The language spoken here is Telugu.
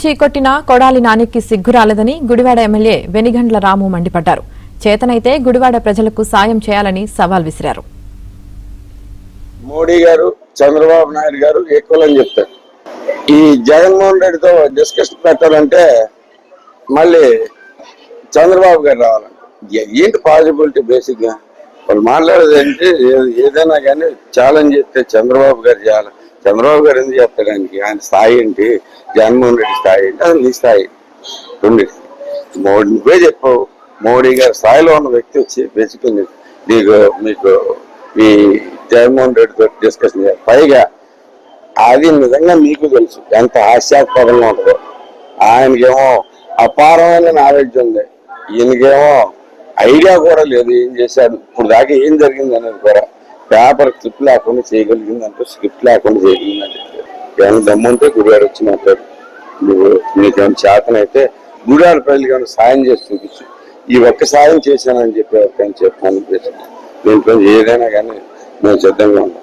చీకొట్టినా కొడాలి నానికి సిగ్గురాలేదని గుడివాడ ఎమ్మెల్యే వెనిగండ్ల రాము మండిపడ్డారు. చేతనైతే గుడివాడ ప్రజలకు సాయం చేయాలని సవాల్ విసిరారు. మోడీ గారు చంద్రబాబు నాయుడు గారు ఈక్వల్ అని చెప్తారు. ఈ జగన్మోహన్ రెడ్డితో డిస్కషన్ పెట్టాలంటే మళ్ళీ చంద్రబాబు గారు రావాలంట. ఏంటి పాసిబిలిటీ? బేసిక్ గా వాళ్ళు మాట్లాడేది ఏంటి? ఏదైనా కానీ ఛాలెంజ్ చేస్తే చంద్రబాబు గారు చేయాలి. చంద్రబాబు గారు ఎందుకు చేస్తాడానికి? ఆయన స్థాయి ఏంటి? జగన్మోహన్ రెడ్డి స్థాయి ఏంటి? అది నీ స్థాయి. నువ్వే చెప్పావు. మోడీ గారి స్థాయిలో ఉన్న వ్యక్తి వచ్చి బేసిక్ మీకు ఈ జగన్మోహన్ రెడ్డితో డిస్కషన్ చేయాలి. పైగా అది నిజంగా మీకు తెలుసు ఎంత హాస్యాస్పదంగా ఉంటుందో. ఆయనకేమో అపారమైన నాలెడ్జ్ ఉంది, ఈయనకేమో ఐడియా కూడా లేదు ఏం చేశాడు, ఇప్పుడు దాకా ఏం జరిగింది అనేది కూడా. పేపర్ స్లిప్ లేకుండా చేయగలిగిందంటే స్క్రిప్ట్ లేకుండా చేయగలిగిందంటే ఏమైనా దమ్ముంటే గుడివాడ వచ్చి మాట్లాడు. నీకేమైనా చేతనైతే గుడివాడ ప్రజలకు ఏమైనా సాయం చేసి చూపించు. ఈ ఒక్క సాయం చేశానని చెప్పి ఎవరికైనా చెప్పాను. దీంట్లో ఏదైనా కానీ మేము సిద్ధంగా ఉన్నాం.